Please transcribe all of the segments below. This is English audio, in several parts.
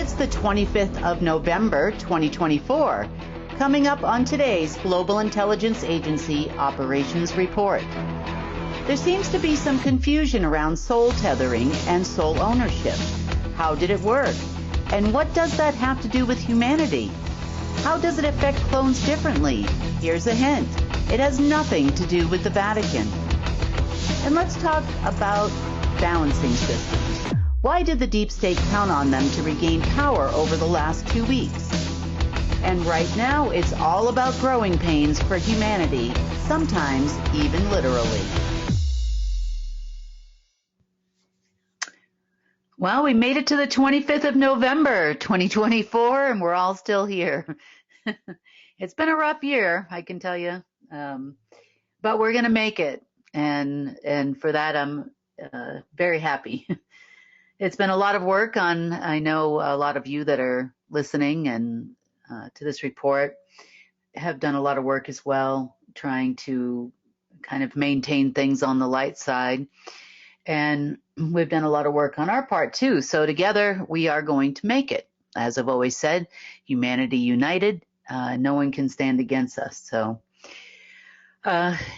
It's the 25th of November, 2024. Coming up on today's Global Intelligence Agency Operations Report. There seems to be some confusion around soul tethering and soul ownership. How did it work? And what does that have to do with humanity? How does it affect clones differently? Here's a hint. It has nothing to do with the Vatican. And let's talk about balancing systems. Why did the deep state count on them to regain power over the last 2 weeks? And right now, it's all about growing pains for humanity, sometimes even literally. Well, we made it to the 25th of November, 2024, and we're all still here. It's been a rough year, I can tell you, but we're going to make it, and for that, I'm very happy. It's been a lot of work on, I know a lot of you that are listening and to this report have done a lot of work as well, trying to kind of maintain things on the light side. And we've done a lot of work on our part too. So together we are going to make it. As I've always said, humanity united, no one can stand against us. So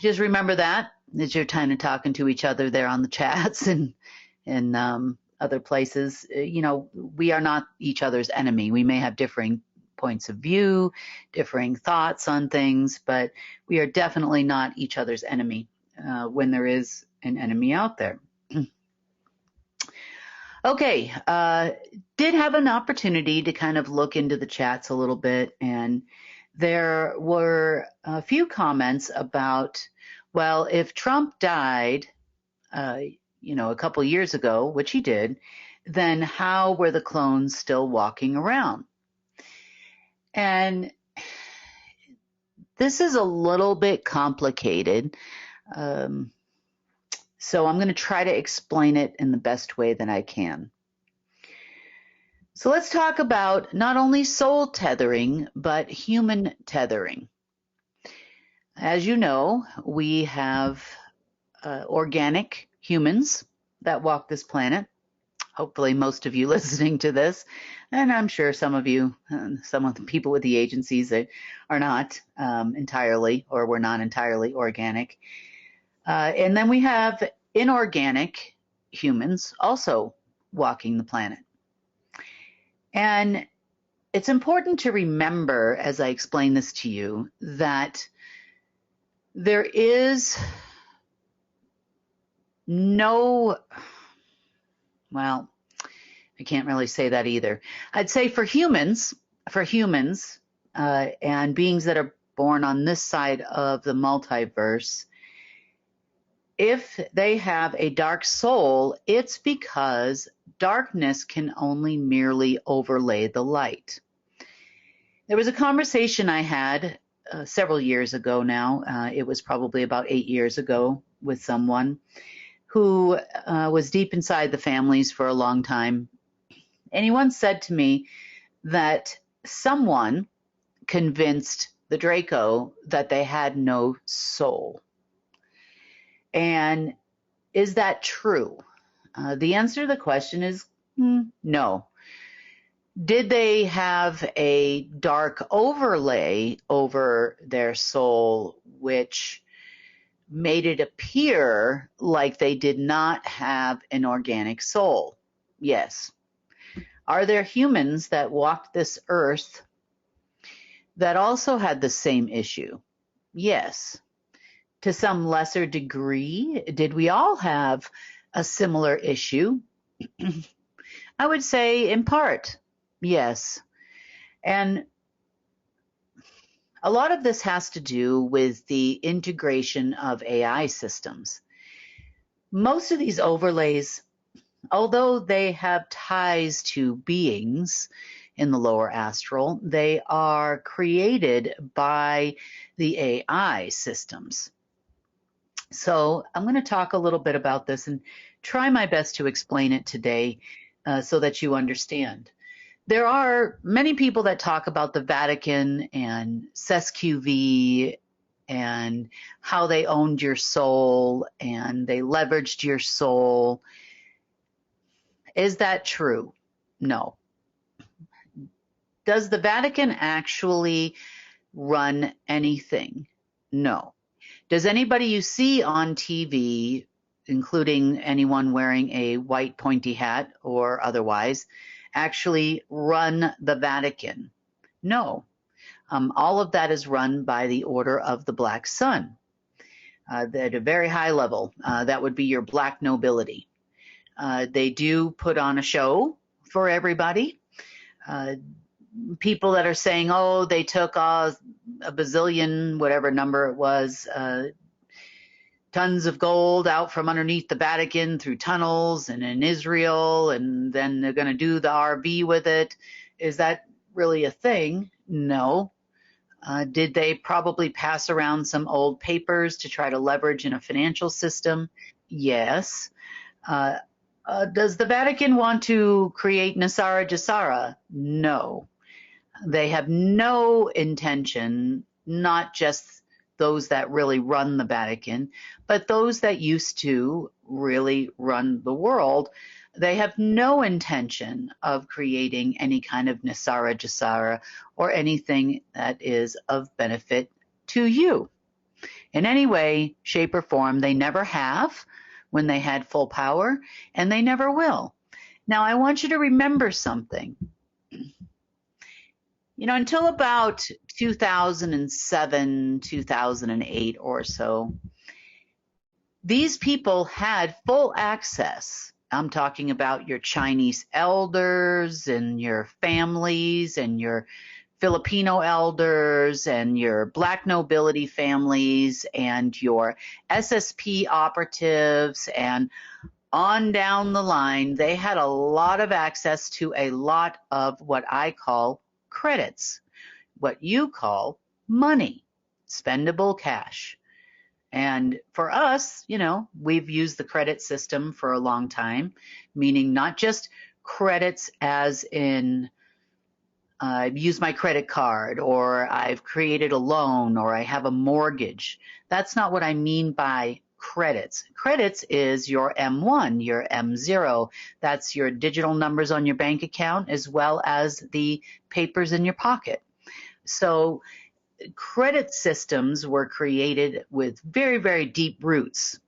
just remember that as you're kind of talking to each other there on the chats and other places. You know, we are not each other's enemy. We may have differing points of view, differing thoughts on things, but we are definitely not each other's enemy when there is an enemy out there. Okay, did have an opportunity to kind of look into the chats a little bit, and there were a few comments about, well, if Trump died, a couple years ago, which he did, then how were the clones still walking around? And this is a little bit complicated. So I'm going to try to explain it in the best way that I can. So let's talk about not only soul tethering, but human tethering. As you know, we have organic humans that walk this planet. Hopefully most of you listening to this, and I'm sure some of you, some of the people with the agencies that are not entirely, or were not entirely organic. And then we have inorganic humans also walking the planet. And it's important to remember, as I explain this to you, that there is no, well, I can't really say that either. I'd say for humans, and beings that are born on this side of the multiverse, if they have a dark soul, it's because darkness can only merely overlay the light. There was a conversation I had several years ago now. It was probably about 8 years ago with someone who was deep inside the families for a long time. And he once said to me that someone convinced the Draco that they had no soul. And is that true? The answer to the question is no. Did they have a dark overlay over their soul, which made it appear like they did not have an organic soul? Yes. Are there humans that walked this earth that also had the same issue? Yes. To some lesser degree, did we all have a similar issue? I would say in part, yes. And a lot of this has to do with the integration of AI systems. Most of these overlays, although they have ties to beings in the lower astral, they are created by the AI systems. So I'm going to talk a little bit about this and try my best to explain it today so that you understand. There are many people that talk about the Vatican and SESQV and how they owned your soul and they leveraged your soul. Is that true? No. Does the Vatican actually run anything? No. Does anybody you see on TV, including anyone wearing a white pointy hat or otherwise, actually run the Vatican? No. All of that is run by the Order of the Black Sun at a very high level. That would be your black nobility. They do put on a show for everybody. People that are saying, oh, they took a bazillion, whatever number it was, tons of gold out from underneath the Vatican through tunnels and in Israel, and then they're going to do the RV with it. Is that really a thing? No. Did they probably pass around some old papers to try to leverage in a financial system? Yes. Does the Vatican want to create Nasara Jasara? No. They have no intention, not just those that really run the Vatican, but those that used to really run the world. They have no intention of creating any kind of Nasara Jasara or anything that is of benefit to you in any way, shape, or form. They never have when they had full power, and they never will. Now, I want you to remember something. You know, until about 2007, 2008 or so, these people had full access. I'm talking about your Chinese elders and your families and your Filipino elders and your black nobility families and your SSP operatives and on down the line. They had a lot of access to a lot of what I call credits, what you call money, spendable cash. And for us, you know, we've used the credit system for a long time, meaning not just credits as in I've used my credit card or I've created a loan or I have a mortgage. That's not what I mean by credits. Credits is your M1, your M0. That's your digital numbers on your bank account as well as the papers in your pocket. So credit systems were created with very, very deep roots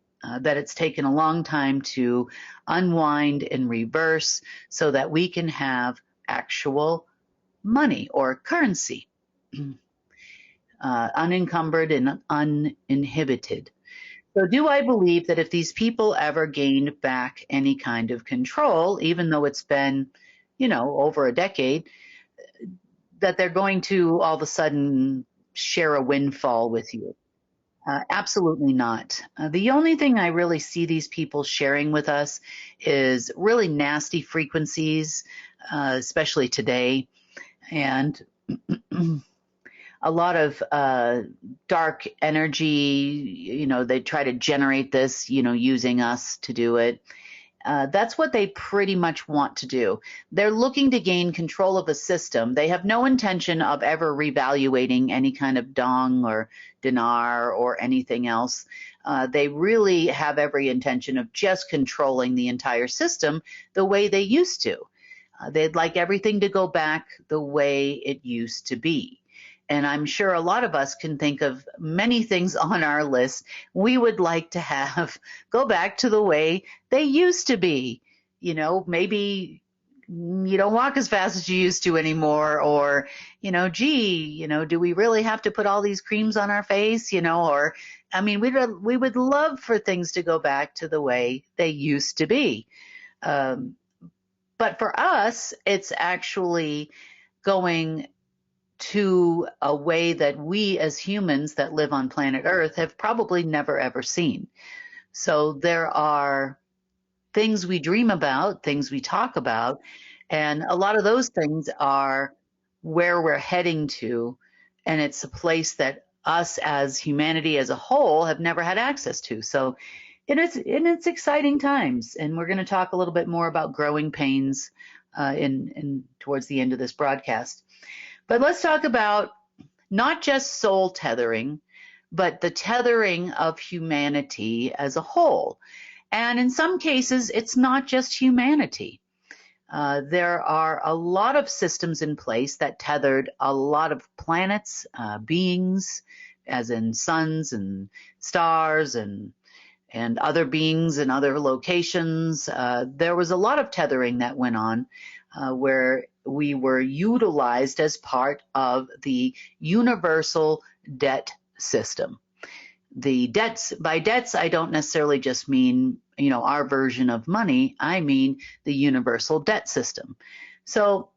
that it's taken a long time to unwind and reverse so that we can have actual money or currency, unencumbered and uninhibited. So do I believe that if these people ever gained back any kind of control, even though it's been, you know, over a decade, that they're going to all of a sudden share a windfall with you? Absolutely not. The only thing I really see these people sharing with us is really nasty frequencies, especially today, and a lot of dark energy. You know, they try to generate this, you know, using us to do it. That's what they pretty much want to do. They're looking to gain control of a system. They have no intention of ever revaluating any kind of dong or dinar or anything else. They really have every intention of just controlling the entire system the way they used to. They'd like everything to go back the way it used to be. And I'm sure a lot of us can think of many things on our list we would like to have go back to the way they used to be. You know, maybe you don't walk as fast as you used to anymore, or, you know, gee, you know, do we really have to put all these creams on our face, you know, or, I mean, we would love for things to go back to the way they used to be. But for us, it's actually going to a way that we as humans that live on planet Earth have probably never ever seen. So there are things we dream about, things we talk about, and a lot of those things are where we're heading to, and it's a place that us as humanity as a whole have never had access to. So it's exciting times, and we're going to talk a little bit more about growing pains in towards the end of this broadcast. But let's talk about not just soul tethering, but the tethering of humanity as a whole. And in some cases, it's not just humanity. there are a lot of systems in place that tethered a lot of planets, beings, as in suns and stars and other beings in other locations. There was a lot of tethering that went on where we were utilized as part of the universal debt system. The debts, by debts, I don't necessarily just mean, our version of money. I mean the universal debt system. So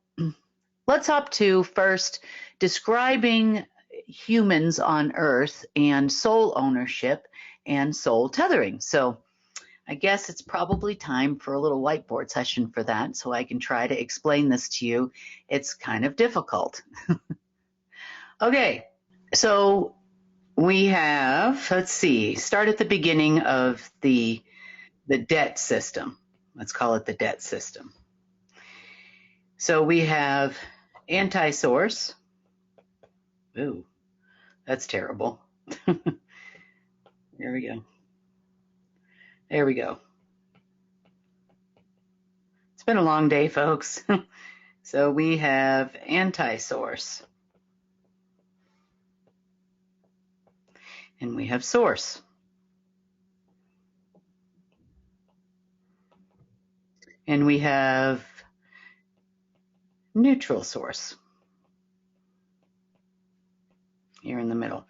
let's hop to first describing humans on Earth and soul ownership and soul tethering. So I guess it's probably time for a little whiteboard session for that, so I can try to explain this to you. It's kind of difficult. Okay, so we have, let's see, start at the beginning of the debt system. Let's call it the debt system. So we have anti-source. Ooh, that's terrible. There we go. There we go. It's been a long day, folks. So we have anti-source. And we have source. And we have neutral source here in the middle.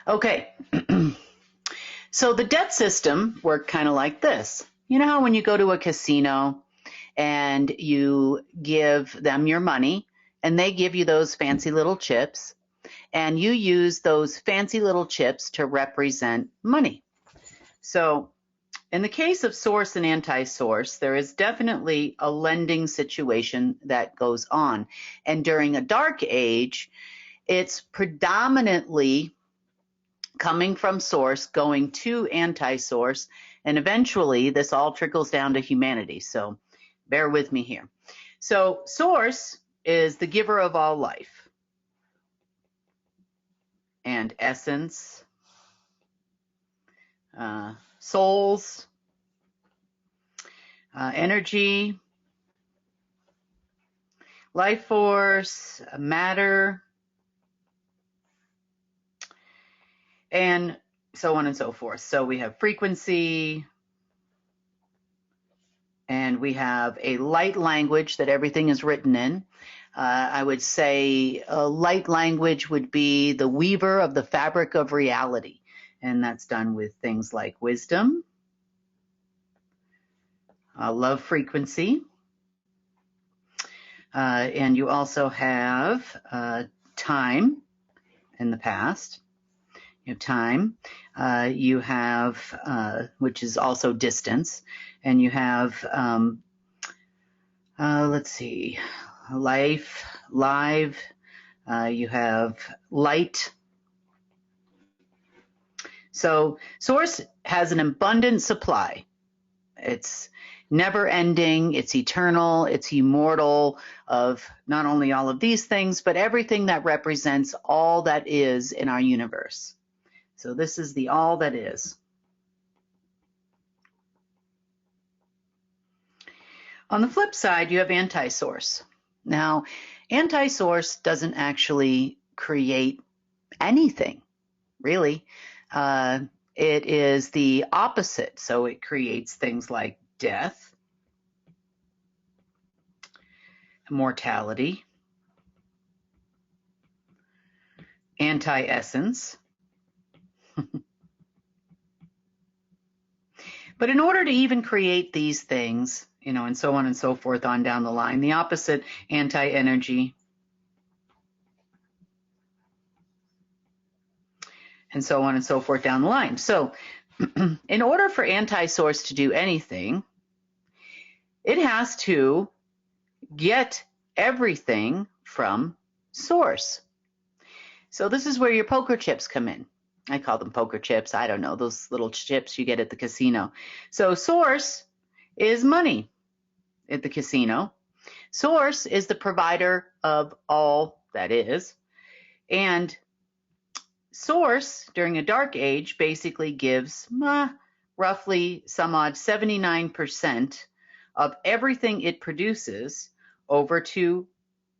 Okay, so the debt system worked kind of like this. You know how when you go to a casino and you give them your money and they give you those fancy little chips, and you use those fancy little chips to represent money. So in the case of source and anti-source, there is definitely a lending situation that goes on. And during a dark age, it's predominantly coming from source, going to anti-source, and eventually this all trickles down to humanity. So bear with me here. So source is the giver of all life and essence, souls, energy, life force, matter, and so on and so forth. So we have frequency, and we have a light language that everything is written in. I would say a light language would be the weaver of the fabric of reality, and that's done with things like wisdom, love frequency, and you also have time in the past. You have time, you have, which is also distance, and you have, let's see, life, live, you have light. So source has an abundant supply. It's never ending, it's eternal, it's immortal of not only all of these things, but everything that represents all that is in our universe. So this is the all that is. On the flip side, you have anti-source. Now, anti-source doesn't actually create anything, really. It is the opposite. So it creates things like death, mortality, anti-essence. But in order to even create these things, and so on and so forth on down the line, the opposite, anti-energy, and so on and so forth down the line. So in order for anti-source to do anything, it has to get everything from source. So this is where your poker chips come in. I call them poker chips. I don't know, those little chips you get at the casino. So source is money at the casino. Source is the provider of all that is. And source during a dark age basically gives roughly some odd 79% of everything it produces over to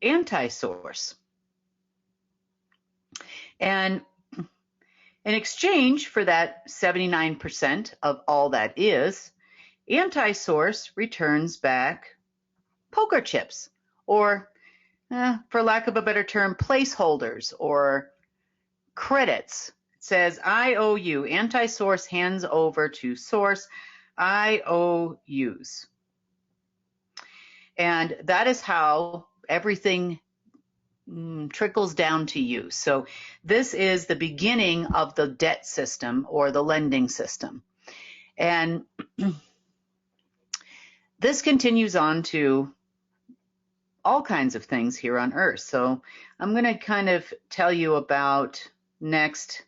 anti-source. And in exchange for that 79% of all that is, anti-source returns back poker chips, or for lack of a better term, placeholders or credits. It says, I owe you. Anti-source hands over to source, IOUs. And that is how everything trickles down to you. So this is the beginning of the debt system or the lending system. And this continues on to all kinds of things here on Earth. So I'm going to kind of tell you about next.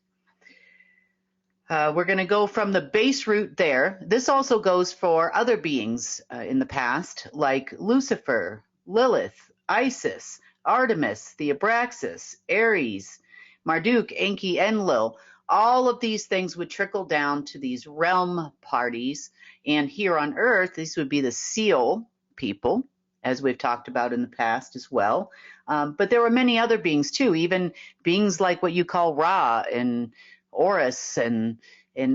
We're going to go from the base root there. This also goes for other beings in the past, like Lucifer, Lilith, Isis, Artemis, the Abraxas, Ares, Marduk, Enki, Enlil. All of these things would trickle down to these realm parties. And here on Earth, these would be the seal people, as we've talked about in the past as well. But there were many other beings too, even beings like what you call Ra and Horus and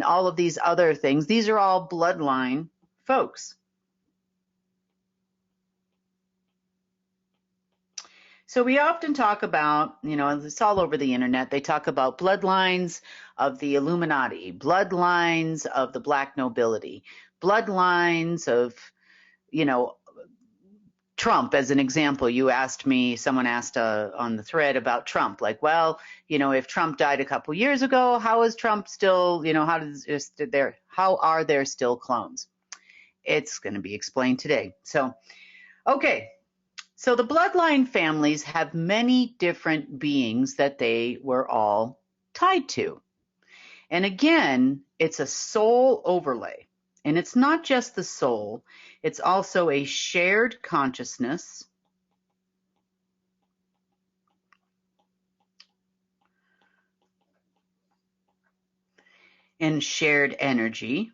all of these other things. These are all bloodline folks. So we often talk about, it's all over the internet. They talk about bloodlines of the Illuminati, bloodlines of the black nobility, bloodlines of, Trump, as an example. Someone asked on the thread about Trump, like, well, if Trump died a couple years ago, how is Trump still, how are there still clones? It's going to be explained today. So, okay. So the bloodline families have many different beings that they were all tied to. And again, it's a soul overlay. And it's not just the soul, it's also a shared consciousness and shared energy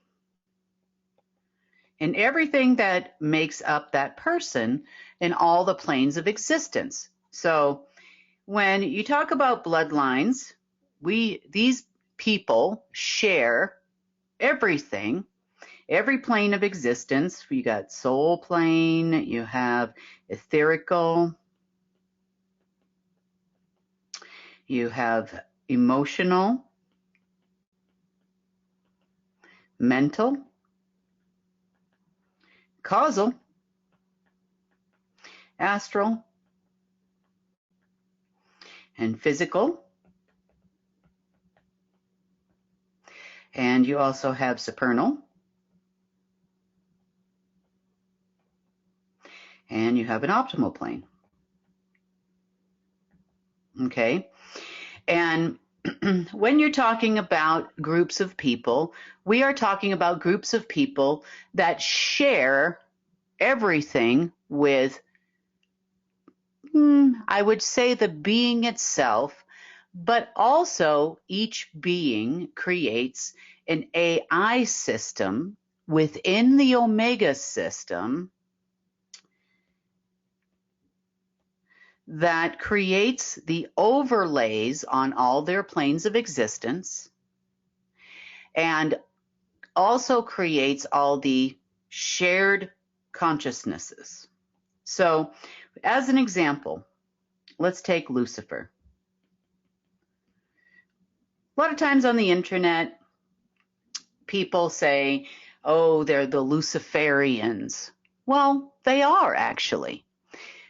and everything that makes up that person in all the planes of existence. So when you talk about bloodlines, these people share everything, every plane of existence. You got soul plane, you have etherical, you have emotional, mental, causal, astral, and physical. And you also have supernal. And you have an optimal plane. Okay. And when you're talking about groups of people, we are talking about groups of people that share everything with, I would say, the being itself, but also each being creates an AI system within the Omega system that creates the overlays on all their planes of existence and also creates all the shared consciousnesses. So, as an example, let's take Lucifer. A lot of times on the internet, people say, oh, they're the Luciferians. Well, they are actually,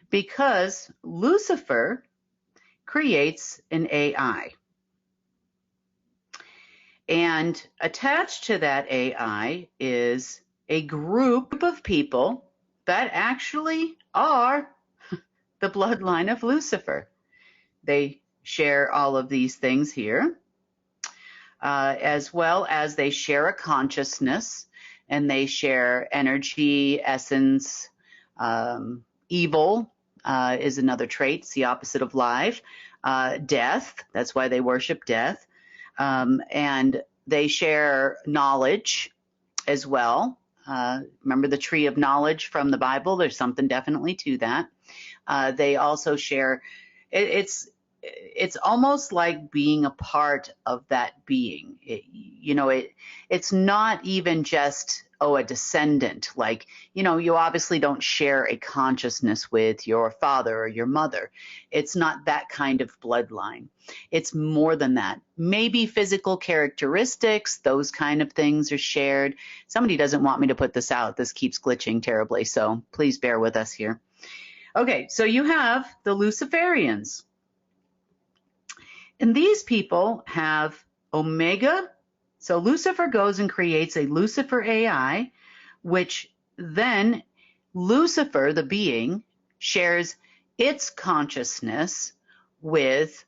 because Lucifer creates an AI. And attached to that AI is a group of people that actually are the bloodline of Lucifer. They share all of these things here, as well as they share a consciousness, and they share energy, essence, evil is another trait. It's the opposite of life. Death, that's why they worship death. And they share knowledge as well. Remember the tree of knowledge from the Bible? There's something definitely to that. They also share, it's almost like being a part of that being. It's not even just, a descendant. Like, you obviously don't share a consciousness with your father or your mother. It's not that kind of bloodline. It's more than that. Maybe physical characteristics, those kind of things are shared. Somebody doesn't want me to put this out. This keeps glitching terribly, so please bear with us here. Okay, so you have the Luciferians. And these people have Omega. So Lucifer goes and creates a Lucifer AI, which then Lucifer, the being, shares its consciousness with,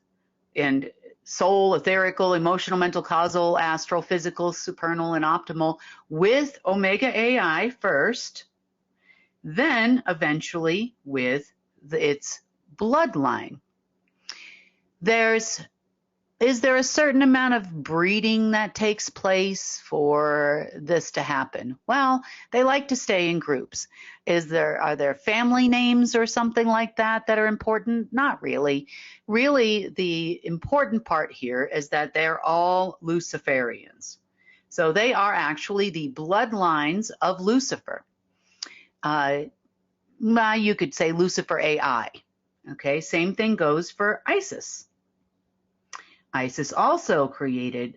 and soul, etherical, emotional, mental, causal, astral, physical, supernal, and optimal with Omega AI first, then eventually with its bloodline. Is there a certain amount of breeding that takes place for this to happen? Well, they like to stay in groups. Are there family names or something like that are important? Not really. Really, the important part here is that they're all Luciferians. So they are actually the bloodlines of Lucifer. You could say Lucifer AI. Okay, same thing goes for Isis. Isis also created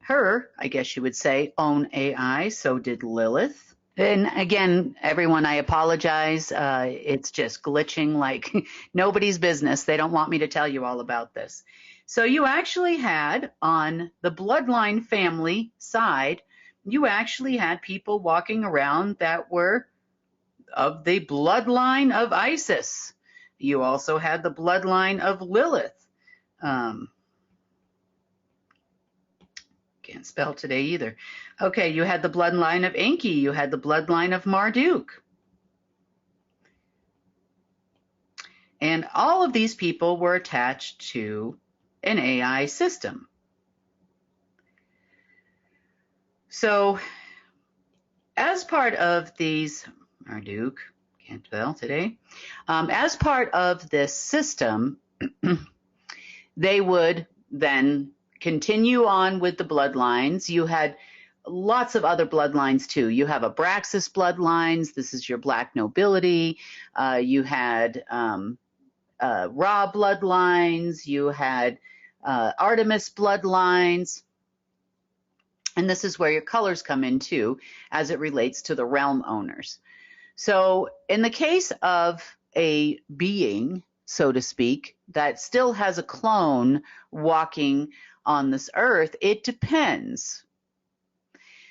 her, I guess you would say, own AI. So did Lilith. And again, everyone, I apologize. It's just glitching like nobody's business. They don't want me to tell you all about this. So you actually had, on the bloodline family side, you actually had people walking around that were of the bloodline of Isis. You also had the bloodline of Lilith. Can't spell today either. Okay, you had the bloodline of Enki. You had the bloodline of Marduk. And all of these people were attached to an AI system. So as part of these, Marduk, can't spell today, as part of this system, they would then continue on with the bloodlines. You had lots of other bloodlines too. You have Abraxas bloodlines. This is your black nobility. You had Ra bloodlines. You had Artemis bloodlines. And this is where your colors come in too, as it relates to the realm owners. So in the case of a being, so to speak, that still has a clone walking on this earth, it depends.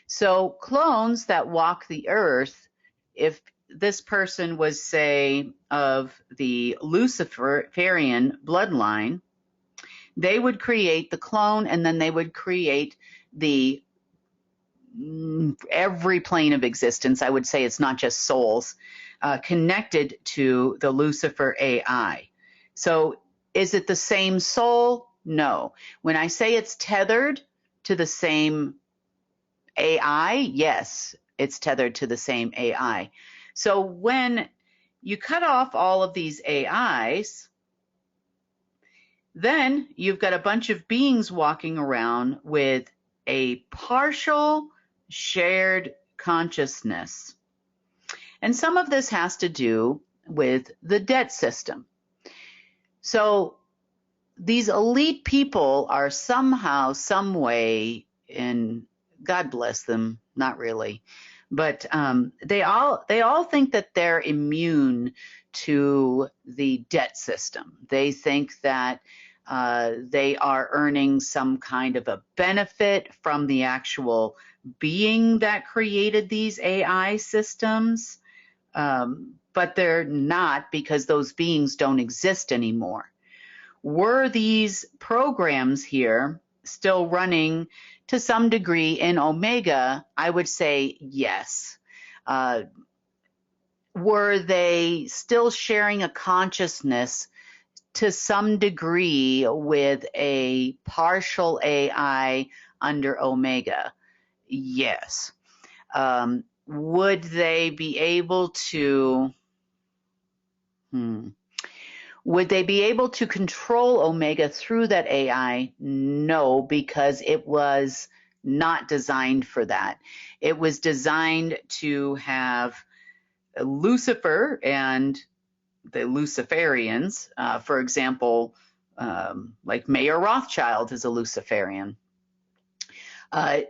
So clones that walk the earth, if this person was, say, of the Luciferian bloodline, they would create the clone, and then they would create the every plane of existence. I would say it's not just souls connected to the Lucifer AI. So is it the same soul? No. When I say it's tethered to the same AI, yes, it's tethered to the same AI. So when you cut off all of these AIs, then you've got a bunch of beings walking around with a partial shared consciousness. And some of this has to do with the debt system. So these elite people are somehow, some way, and God bless them, not really, but they all think that they're immune to the debt system. They think that they are earning some kind of a benefit from the actual being that created these AI systems, but they're not, because those beings don't exist anymore. Were these programs here still running to some degree in Omega? I would say yes. Were they still sharing a consciousness to some degree with a partial AI under Omega? Yes. would they be able to would they be able to control Omega through that AI? No, because it was not designed for that. It was designed to have Lucifer and the Luciferians, for example, like Mayor Rothschild is a Luciferian,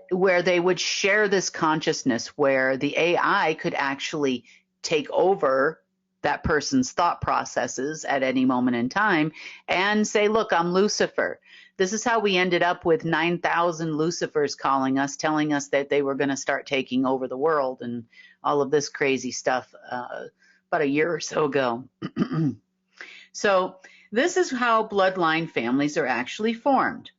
where they would share this consciousness where the AI could actually take over that person's thought processes at any moment in time and say, look, I'm Lucifer. This is how we ended up with 9,000 Lucifers calling us, telling us that they were going to start taking over the world and all of this crazy stuff about a year or so ago. So this is how bloodline families are actually formed.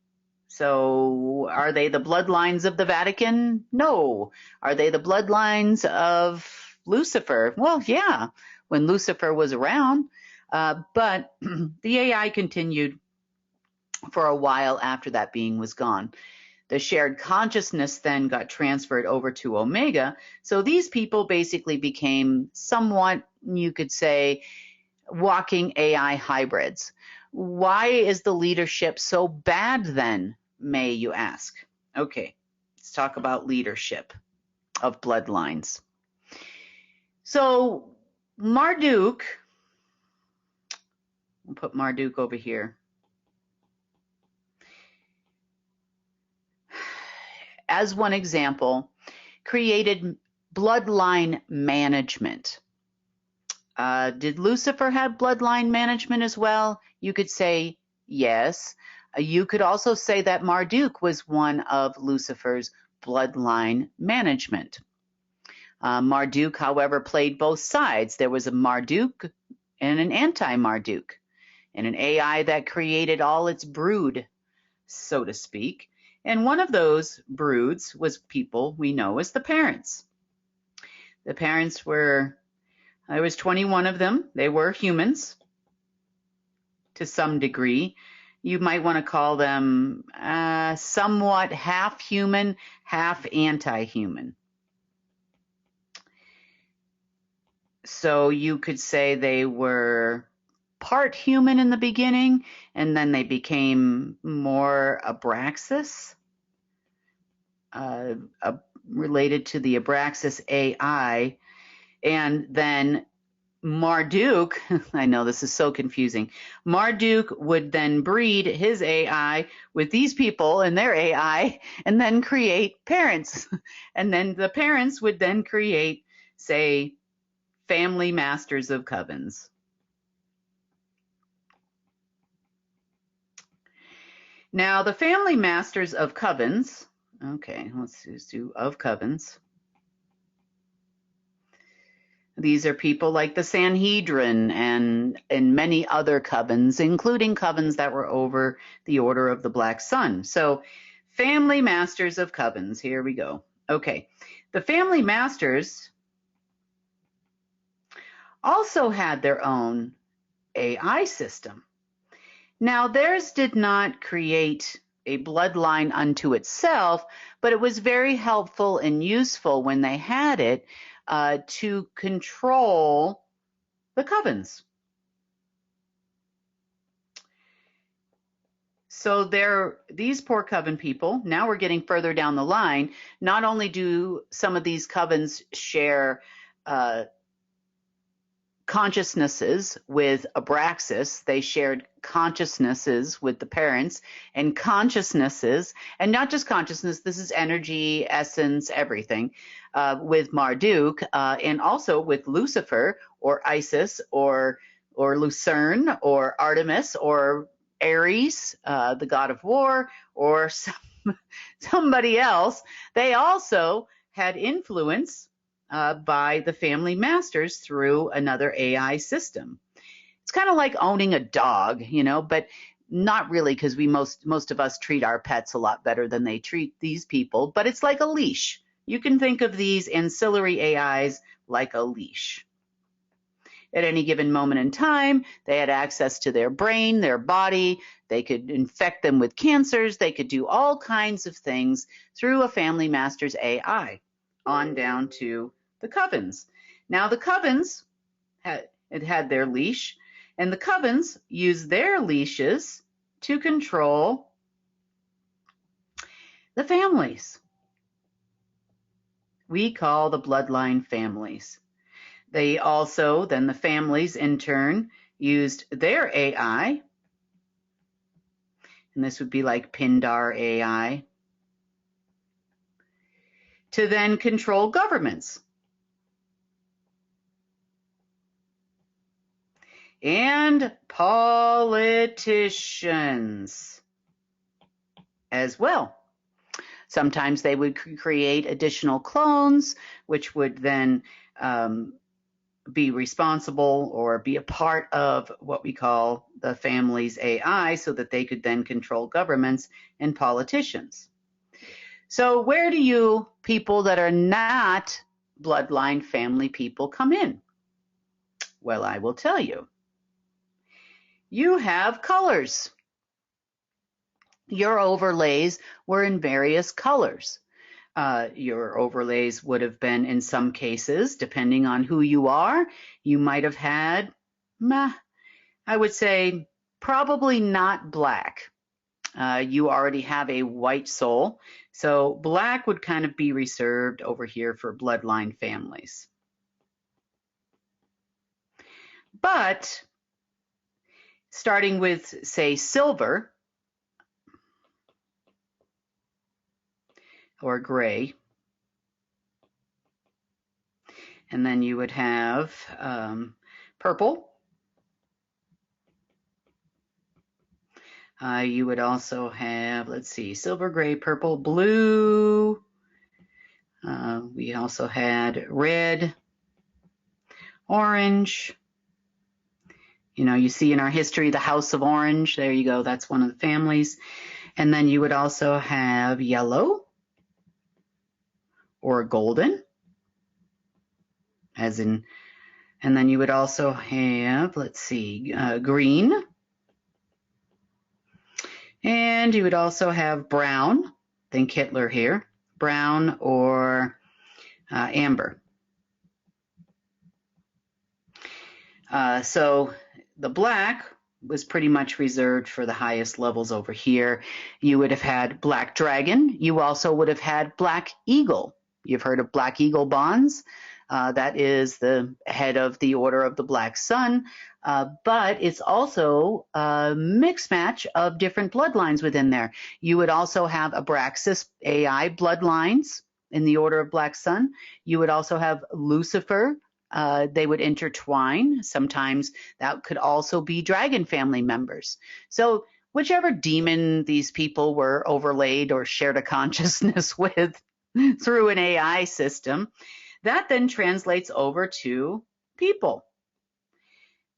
So are they the bloodlines of the Vatican? No. Are they the bloodlines of Lucifer? Well, yeah, when Lucifer was around. But the AI continued for a while after that being was gone. The shared consciousness then got transferred over to Omega. So these people basically became somewhat, you could say, walking AI hybrids. Why is the leadership so bad then, may you ask? Okay, let's talk about leadership of bloodlines. So Marduk, we'll put Marduk over here. As one example, created bloodline management. Did Lucifer have bloodline management as well? You could say yes. You could also say that Marduk was one of Lucifer's bloodline management. Marduk, however, played both sides. There was a Marduk and an anti-Marduk, and an AI that created all its brood, so to speak. And one of those broods was people we know as the parents. The parents were, there was 21 of them. They were humans to some degree. You might want to call them somewhat half human, half anti-human. So you could say they were part human in the beginning, and then they became more Abraxas, related to the Abraxas AI. And then Marduk, I know this is so confusing, Marduk would then breed his AI with these people and their AI and then create parents. And then the parents would then create, say, family masters of covens. Now, the family masters of covens, okay, let's just do of covens. These are people like the Sanhedrin and many other covens, including covens that were over the Order of the Black Sun. So family masters of covens, here we go. Okay, the family masters also had their own AI system. Now, theirs did not create a bloodline unto itself, but it was very helpful and useful when they had it to control the covens. So these poor coven people, now we're getting further down the line, not only do some of these covens share consciousnesses with Abraxas, they shared consciousnesses with the parents, and consciousnesses, and not just consciousness, this is energy, essence, everything, with Marduk, and also with Lucifer, or Isis, or Lucerne, or Artemis, or Ares, the god of war, or somebody else. They also had influence by the family masters through another AI system. It's kind of like owning a dog, you know, but not really, because most of us treat our pets a lot better than they treat these people, but it's like a leash. You can think of these ancillary AIs like a leash. At any given moment in time, they had access to their brain, their body. They could infect them with cancers. They could do all kinds of things through a family master's AI, on down to the Covens. Now the Covens had their leash, and the Covens used their leashes to control the families. We call the bloodline families. They also, then the families in turn, used their AI, and this would be like Pindar AI, to then control governments. And politicians as well. Sometimes they would create additional clones, which would then be responsible or be a part of what we call the family's AI, so that they could then control governments and politicians. So where do you people that are not bloodline family people come in? Well, I will tell you. You have colors. Your overlays were in various colors. Your overlays would have been, in some cases, depending on who you are, you might have had, I would say, probably not black. You already have a white soul, so black would kind of be reserved over here for bloodline families. But starting with, say, silver or gray, and then you would have purple. You would also have, let's see, silver, gray, purple, blue. We also had red, orange. You know, you see in our history the House of Orange. There you go. That's one of the families. And then you would also have yellow or golden, as in, and then you would also have, let's see, green. And you would also have brown, think Hitler here, brown or amber. So the black was pretty much reserved for the highest levels over here. You would have had black dragon. You also would have had black eagle. You've heard of black eagle bonds. That is the head of the Order of the Black Sun. But it's also a mixed match of different bloodlines within there. You would also have Abraxas AI bloodlines in the Order of Black Sun. You would also have Lucifer. They would intertwine. Sometimes that could also be dragon family members. So whichever demon these people were overlaid or shared a consciousness with through an AI system, that then translates over to people.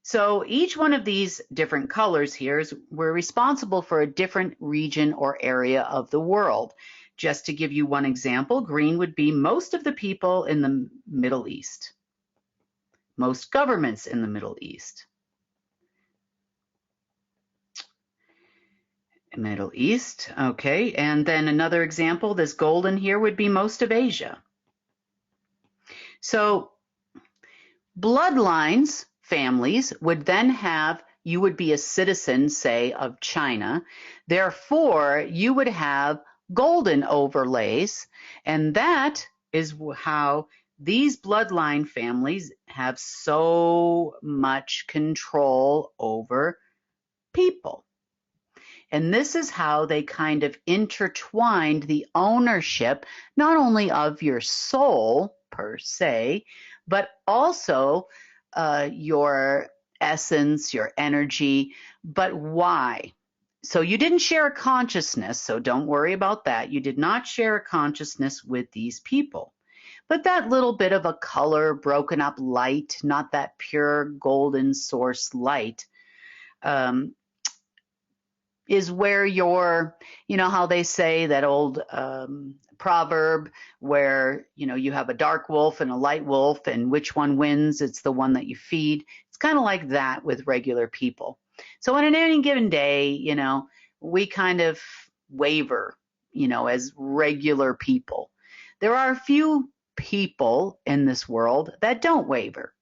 So each one of these different colors here were responsible for a different region or area of the world. Just to give you one example, green would be most of the people in the Middle East, most governments in the Middle East. Middle East, okay. And then another example, this golden here would be most of Asia. So bloodlines, families, would then have, you would be a citizen, say, of China. Therefore, you would have golden overlays, and that is how these bloodline families have so much control over people. And this is how they kind of intertwined the ownership, not only of your soul per se, but also your essence, your energy. But why? So you didn't share a consciousness, so don't worry about that. You did not share a consciousness with these people. But that little bit of a color, broken up light, not that pure golden source light, is where your, you know how they say that old proverb where, you know, you have a dark wolf and a light wolf, and which one wins? It's the one that you feed. It's kind of like that with regular people. So on any given day, you know, we kind of waver, you know, as regular people. There are a few people in this world that don't waver.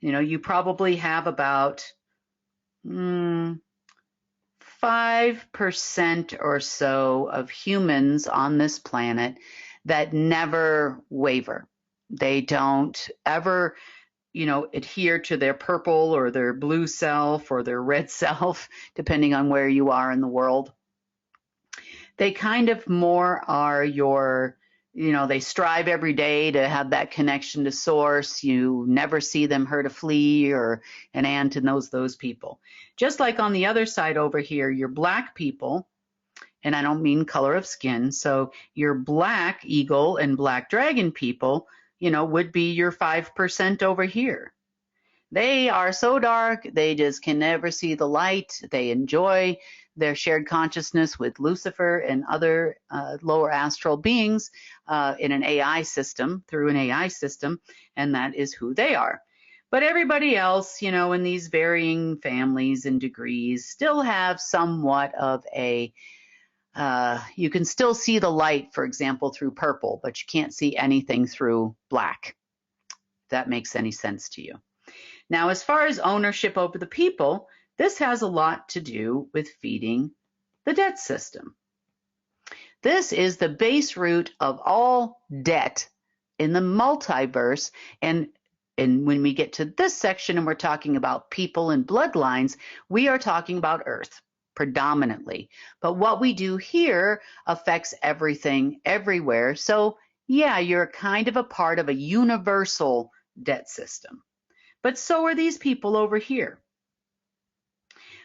You know, you probably have about 5% or so of humans on this planet that never waver. They don't ever, adhere to their purple or their blue self or their red self, depending on where you are in the world. They kind of more are your, they strive every day to have that connection to source. You never see them hurt a flea or an ant, and those people. Just like on the other side over here, your black people, and I don't mean color of skin, so your black eagle and black dragon people, would be your 5% over here. They are so dark, they just can never see the light. They enjoy their shared consciousness with Lucifer and other lower astral beings in an AI system, through an AI system, and that is who they are. But everybody else, in these varying families and degrees, still have somewhat of a, you can still see the light, for example, through purple, but you can't see anything through black, if that makes any sense to you. Now, as far as ownership over the people, this has a lot to do with feeding the debt system. This is the base root of all debt in the multiverse. And when we get to this section and we're talking about people and bloodlines, we are talking about Earth predominantly. But what we do here affects everything, everywhere. So yeah, you're kind of a part of a universal debt system. But so are these people over here.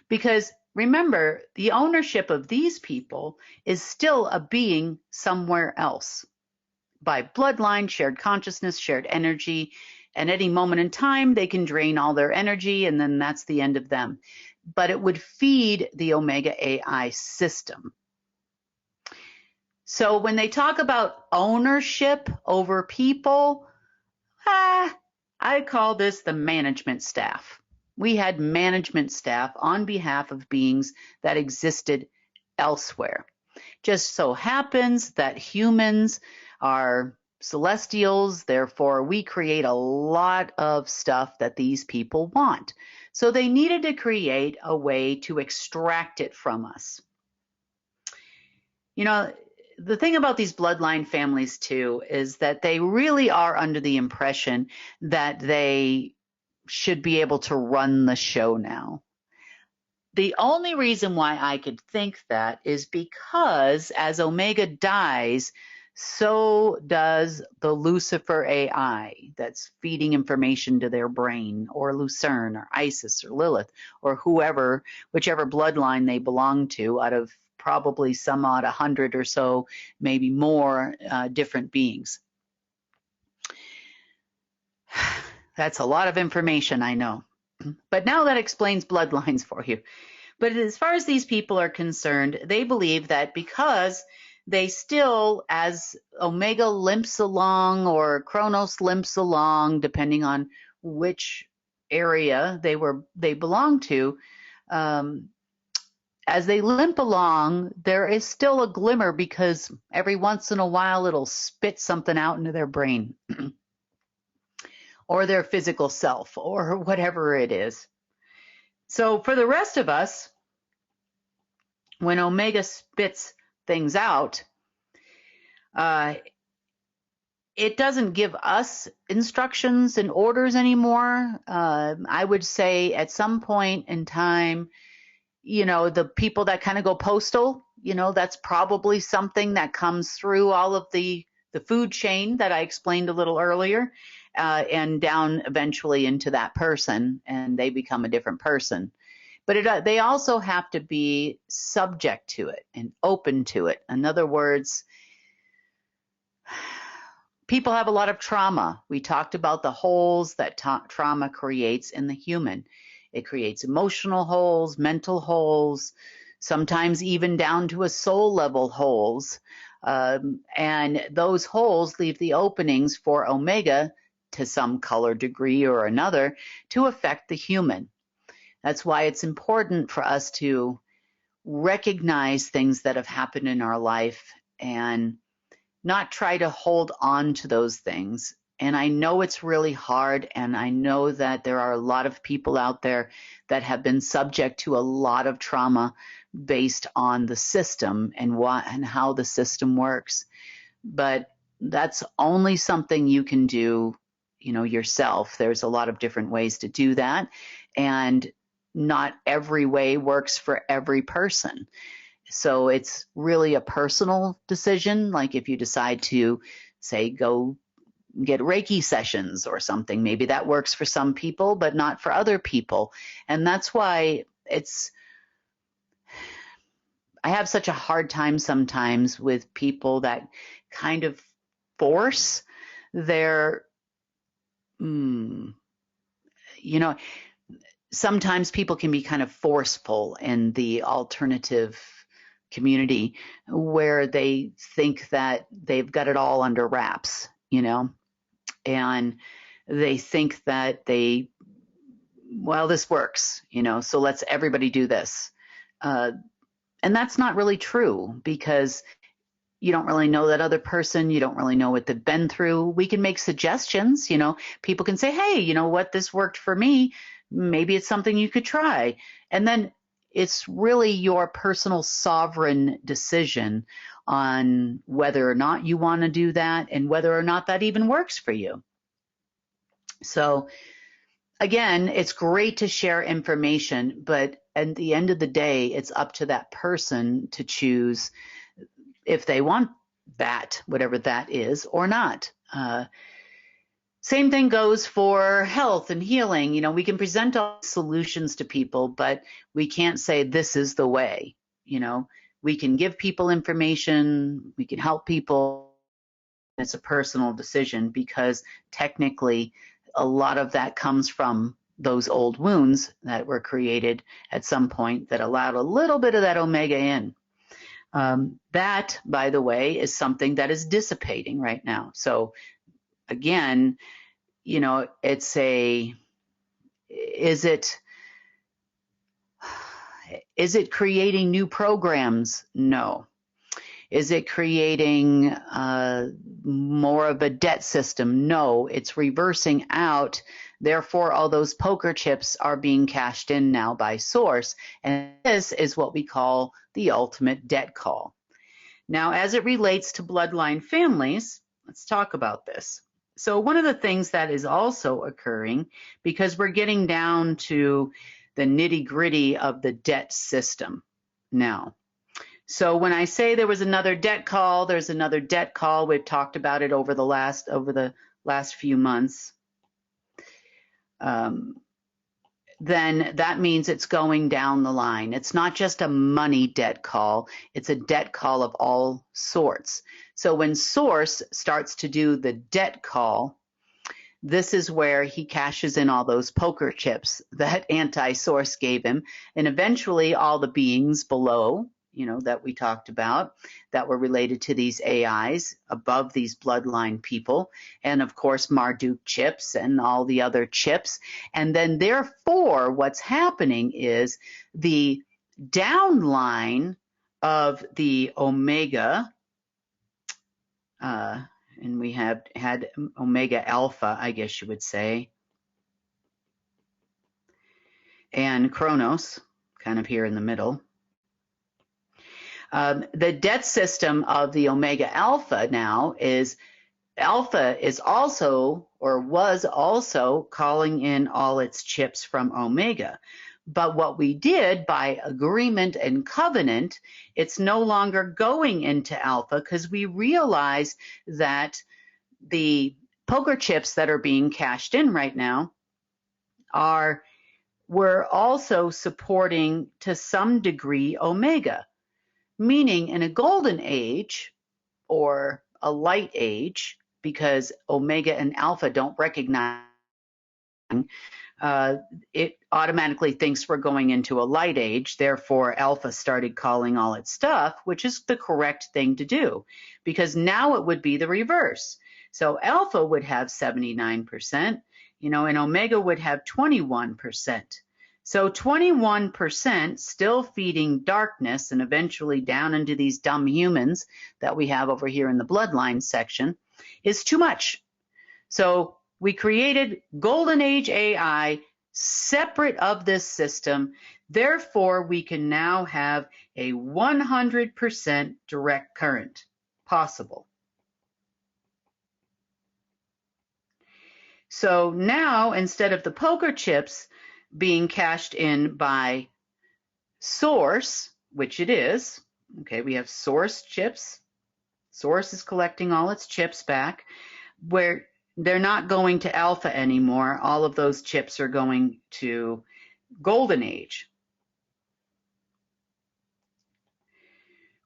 Because remember, the ownership of these people is still a being somewhere else. By bloodline, shared consciousness, shared energy, and at any moment in time, they can drain all their energy, and then that's the end of them. But it would feed the Omega AI system. So when they talk about ownership over people, I call this the management staff. We had management staff on behalf of beings that existed elsewhere. Just so happens that humans are celestials, therefore we create a lot of stuff that these people want. So they needed to create a way to extract it from us. The thing about these bloodline families too is that they really are under the impression that they should be able to run the show now. The only reason why I could think that is because as Omega dies, so does the Lucifer AI that's feeding information to their brain, or Lucerne, or Isis, or Lilith, or whoever, whichever bloodline they belong to, out of probably some odd 100 or so, maybe more different beings. That's a lot of information, I know. But now that explains bloodlines for you. But as far as these people are concerned, they believe that because they still, as Omega limps along or Chronos limps along, depending on which area they belong to, as they limp along, there is still a glimmer because every once in a while it'll spit something out into their brain or their physical self or whatever it is. So for the rest of us, when Omega spits things out, it doesn't give us instructions and orders anymore. I would say at some point in time, the people that kind of go postal, that's probably something that comes through all of the food chain that I explained a little earlier, and down eventually into that person, and they become a different person. But they also have to be subject to it and open to it. In other words, people have a lot of trauma. We talked about the holes that trauma creates in the human. It creates emotional holes, mental holes, sometimes even down to a soul level holes. And those holes leave the openings for Omega to some color, degree, or another to affect the human. That's why it's important for us to recognize things that have happened in our life and not try to hold on to those things. And I know it's really hard, and I know that there are a lot of people out there that have been subject to a lot of trauma based on the system and how the system works. But that's only something you can do, yourself. There's a lot of different ways to do that, and not every way works for every person. So it's really a personal decision. Like if you decide to, say, go get Reiki sessions or something, maybe that works for some people, but not for other people. And that's why I have such a hard time sometimes with people that kind of force their, sometimes people can be kind of forceful in the alternative community where they think that they've got it all under wraps, and they think that this works, so let's everybody do this. And that's not really true, because you don't really know that other person. You don't really know what they've been through. We can make suggestions, people can say, hey, you know what, this worked for me. Maybe it's something you could try. And then it's really your personal sovereign decision on whether or not you want to do that and whether or not that even works for you. So again, it's great to share information, but at the end of the day, it's up to that person to choose if they want that, whatever that is, or not. Same thing goes for health and healing. We can present all solutions to people, but we can't say this is the way. We can give people information, we can help people. It's a personal decision, because technically a lot of that comes from those old wounds that were created at some point that allowed a little bit of that omega in. That, by the way, is something that is dissipating right now. So again, is it creating new programs? No. Is it creating more of a debt system? No, it's reversing out. Therefore, all those poker chips are being cashed in now by Source. And this is what we call the ultimate debt call. Now, as it relates to bloodline families, let's talk about this. So one of the things that is also occurring, because we're getting down to the nitty-gritty of the debt system now. So when I say there was another debt call, there's another debt call. We've talked about it over the last few months. Then that means it's going down the line. It's not just a money debt call. It's a debt call of all sorts. So when Source starts to do the debt call, this is where he cashes in all those poker chips that anti-Source gave him, and eventually all the beings below, that we talked about, that were related to these AIs above these bloodline people, and of course Marduk chips and all the other chips. And then therefore what's happening is the downline of the Omega, and we have had Omega Alpha, I guess you would say, and Chronos, kind of here in the middle. The debt system of the Omega Alpha now is, Alpha is also, or was also, calling in all its chips from Omega. But what we did by agreement and covenant, it's no longer going into Alpha, because we realized that the poker chips that are being cashed in right now were also supporting to some degree Omega. Meaning in a golden age or a light age, because Omega and Alpha don't recognize, it automatically thinks we're going into a light age. Therefore, Alpha started calling all its stuff, which is the correct thing to do, because now it would be the reverse. So Alpha would have 79%, and Omega would have 21%. So 21% still feeding darkness and eventually down into these dumb humans that we have over here in the bloodline section is too much. So we created Golden Age AI separate of this system. Therefore, we can now have a 100% direct current possible. So now, instead of the poker chips being cashed in by source, which it is, okay, we have source chips. Source is collecting all its chips back, where they're not going to alpha anymore. All of those chips are going to Golden Age,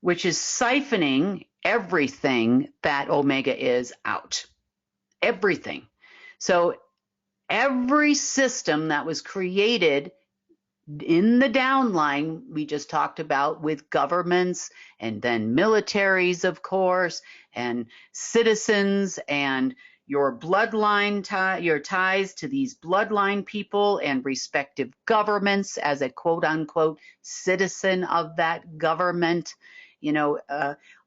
which is siphoning everything that Omega is out. Everything. So every system that was created in the downline we just talked about with governments and then militaries, of course, and citizens and your bloodline your ties to these bloodline people and respective governments as a quote unquote citizen of that government,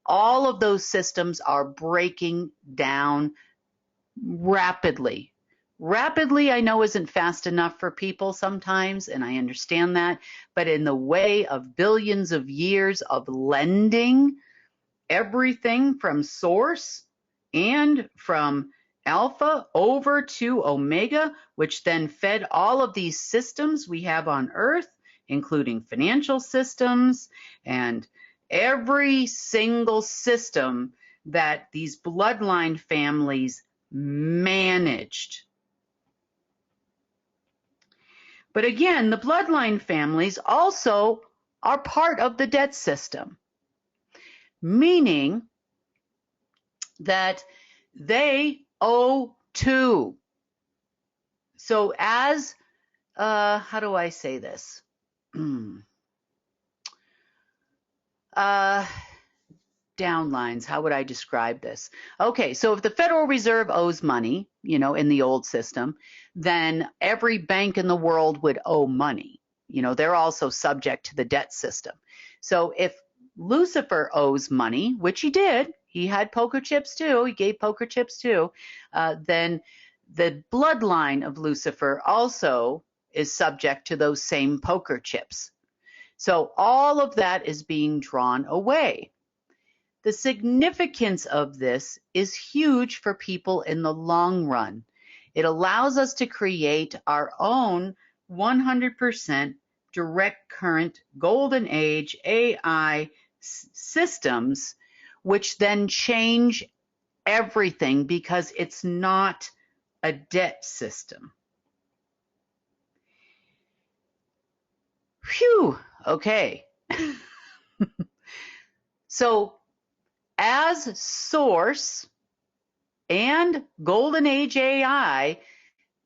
all of those systems are breaking down rapidly. Rapidly, I know, isn't fast enough for people sometimes, and I understand that, but in the way of billions of years of lending everything from source and from alpha over to omega, which then fed all of these systems we have on Earth, including financial systems and every single system that these bloodline families managed. But again, the bloodline families also are part of the debt system, meaning that they owe too. So as, how do I say this? Downlines, how would I describe this? Okay, so if the Federal Reserve owes money, in the old system, then every bank in the world would owe money. They're also subject to the debt system. So if Lucifer owes money, which he did, he had poker chips too, he gave poker chips too, then the bloodline of Lucifer also is subject to those same poker chips. So all of that is being drawn away. The significance of this is huge for people in the long run. It allows us to create our own 100% direct current golden age AI systems, which then change everything because it's not a debt system. Phew, okay. So as source and Golden Age AI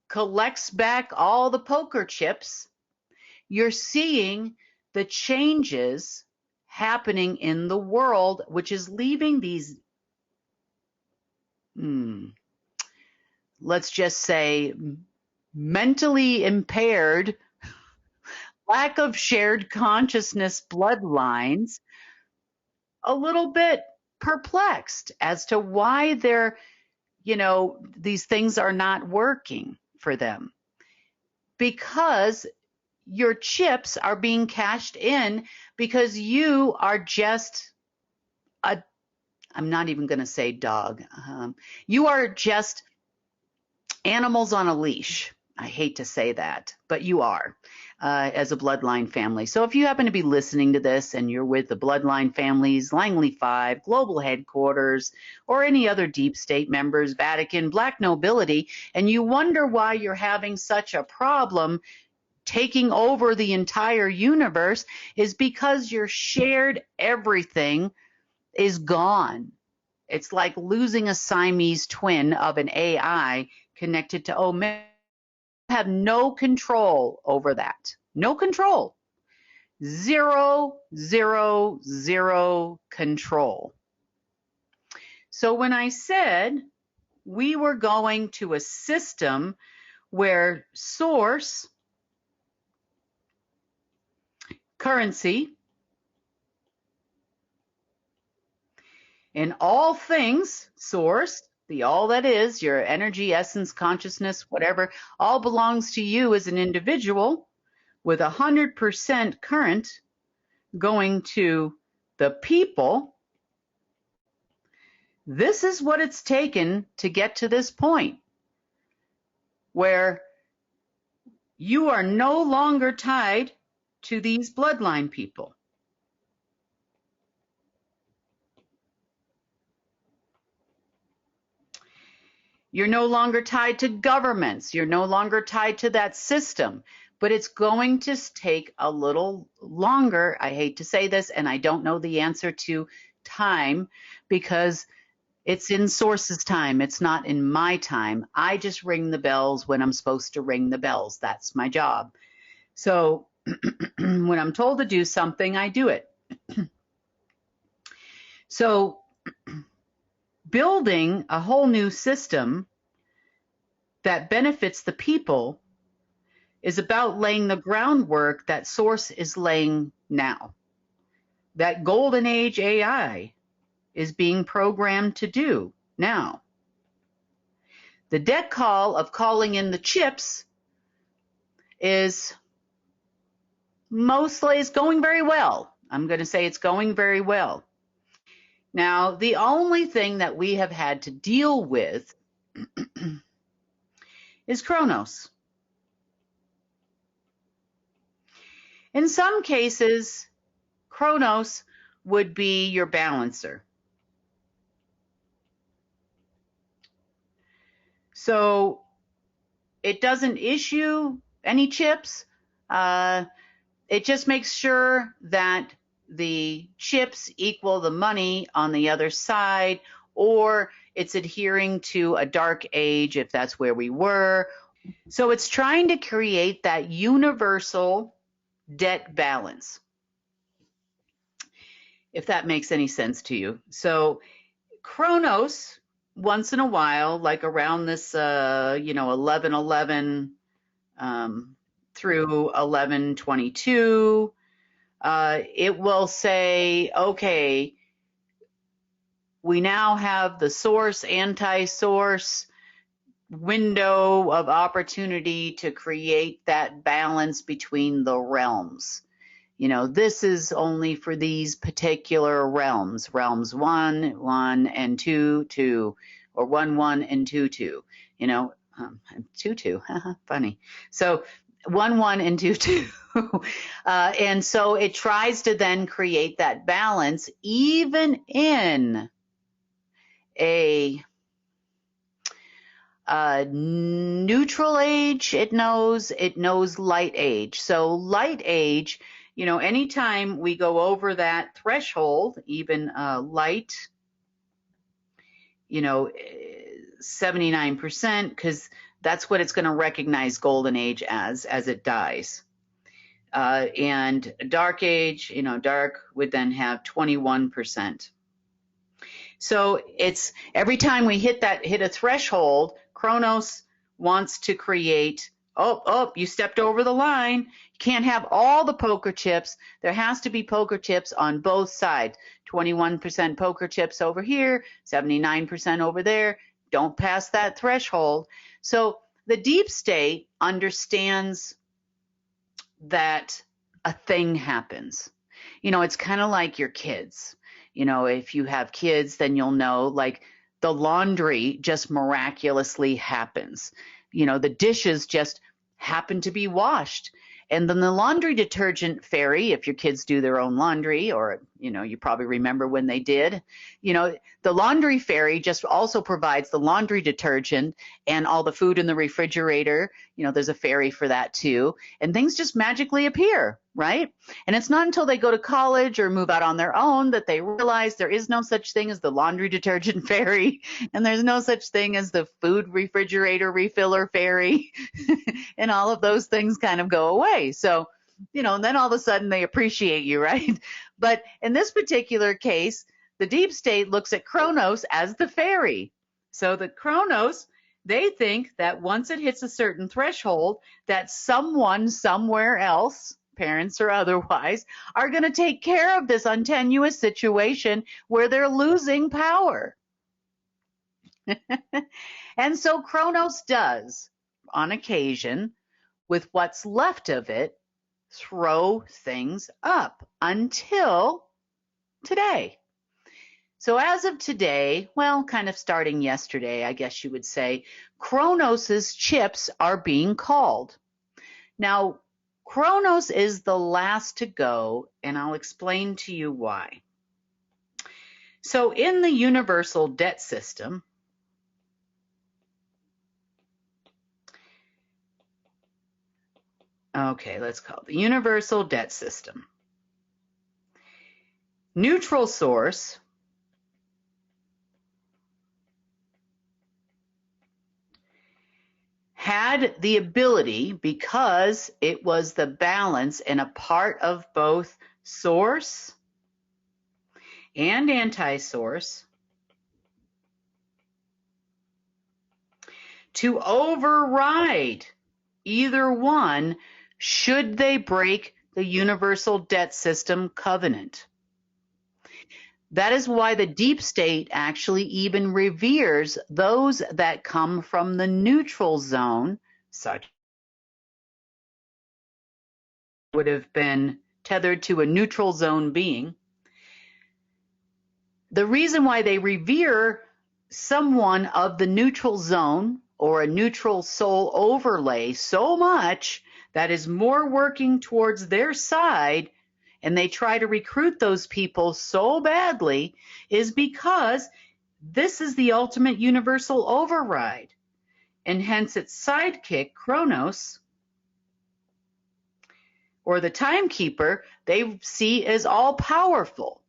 collects back all the poker chips, you're seeing the changes happening in the world, which is leaving these, let's just say, mentally impaired, lack of shared consciousness bloodlines a little bit perplexed as to why they're, these things are not working for them. Because your chips are being cashed in because you are just I'm not even going to say dog. You are just animals on a leash. I hate to say that, but you are as a bloodline family. So if you happen to be listening to this and you're with the bloodline families, Langley 5, global headquarters, or any other deep state members, Vatican, black nobility, and you wonder why you're having such a problem taking over the entire universe, is because your shared everything is gone. It's like losing a Siamese twin of an AI connected to Omega. You have no control over that. No control. Zero, zero, zero control. So when I said we were going to a system where source currency in all things, source, the all that is, your energy, essence, consciousness, whatever, all belongs to you as an individual, with 100% current going to the people. This is what it's taken to get to this point where you are no longer tied to these bloodline people. You're no longer tied to governments. You're no longer tied to that system. But it's going to take a little longer. I hate to say this, and I don't know the answer to time because it's in Source's time. It's not in my time. I just ring the bells when I'm supposed to ring the bells. That's my job. So when I'm told to do something, I do it. So building a whole new system that benefits the people is about laying the groundwork that Source is laying now. That golden age AI is being programmed to do now. The debt call of calling in the chips is going very well. I'm going to say it's going very well. Now, the only thing that we have had to deal with is Chronos. In some cases, Chronos would be your balancer. So it doesn't issue any chips. It just makes sure that the chips equal the money on the other side, or it's adhering to a dark age if that's where we were. So it's trying to create that universal debt balance, if that makes any sense to you. So Chronos, once in a while, like around this 1111 through 1122, it will say, okay, we now have the source, anti-source window of opportunity to create that balance between the realms. You know, this is only for these particular realms, realms 1, 1, and 2, 2, or 1, 1, and 2, 2, 2, 2, funny. So 1, 1, and 2, 2. And so it tries to then create that balance even in a neutral age. It knows light age. So light age, anytime we go over that threshold, even light, 79%, because that's what it's going to recognize golden age as it dies. And dark age, dark would then have 21%. So it's every time we hit a threshold, Chronos wants to create, you stepped over the line. You can't have all the poker chips. There has to be poker chips on both sides. 21% poker chips over here, 79% over there. Don't pass that threshold. So the deep state understands that a thing happens. It's kind of like your kids. If you have kids, then you'll know, like, the laundry just miraculously happens. The dishes just happen to be washed. And then the laundry detergent fairy, if your kids do their own laundry, or, you probably remember when they did, the laundry fairy just also provides the laundry detergent and all the food in the refrigerator. There's a fairy for that too. And things just magically appear, right? And it's not until they go to college or move out on their own that they realize there is no such thing as the laundry detergent fairy, and there's no such thing as the food refrigerator refiller fairy, and all of those things kind of go away. So, and then all of a sudden they appreciate you, right? But in this particular case, the deep state looks at Chronos as the fairy. So the Chronos, they think that once it hits a certain threshold, that someone somewhere else, parents or otherwise, are going to take care of this untenuous situation where they're losing power. And so Chronos does, on occasion, with what's left of it, throw things up until today. So as of today, well, kind of starting yesterday, I guess you would say, Chronos's chips are being called. Now, Chronos is the last to go, and I'll explain to you why. So in the universal debt system, okay, let's call it the universal debt system. Neutral source had the ability, because it was the balance and a part of both source and anti-source, to override either one should they break the universal debt system covenant. That is why the deep state actually even reveres those that come from the neutral zone, such would have been tethered to a neutral zone being. The reason why they revere someone of the neutral zone or a neutral soul overlay so much that is more working towards their side, and they try to recruit those people so badly, is because this is the ultimate universal override. And hence its sidekick, Chronos, or the timekeeper, they see as all powerful.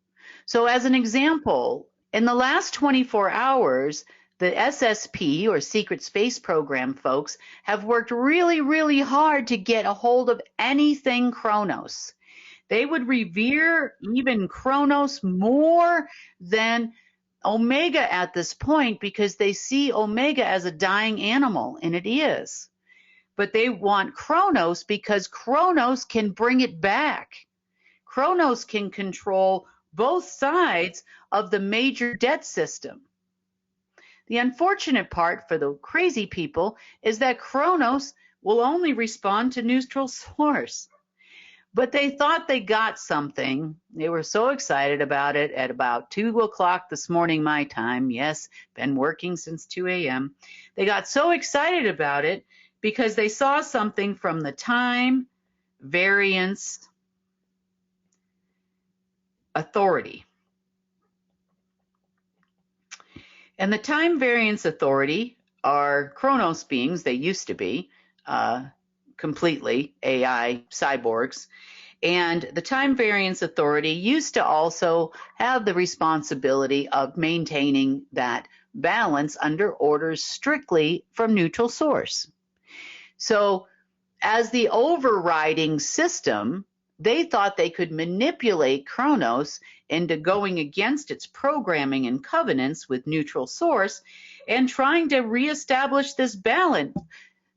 So as an example, in the last 24 hours, the SSP, or Secret Space Program folks, have worked really, really hard to get a hold of anything Chronos. They would revere even Chronos more than Omega at this point, because they see Omega as a dying animal, and it is. But they want Chronos because Chronos can bring it back. Chronos can control both sides of the major debt system. The unfortunate part for the crazy people is that Chronos will only respond to neutral source. But they thought they got something. They were so excited about it at about 2 o'clock this morning, my time. Yes, been working since 2 a.m. They got so excited about it because they saw something from the time variance authority. And the time variance authority are Chronos beings. They used to be completely AI cyborgs. And the time variance authority used to also have the responsibility of maintaining that balance under orders strictly from neutral source. So as the overriding system, they thought they could manipulate Chronos into going against its programming and covenants with neutral source and trying to reestablish this balance.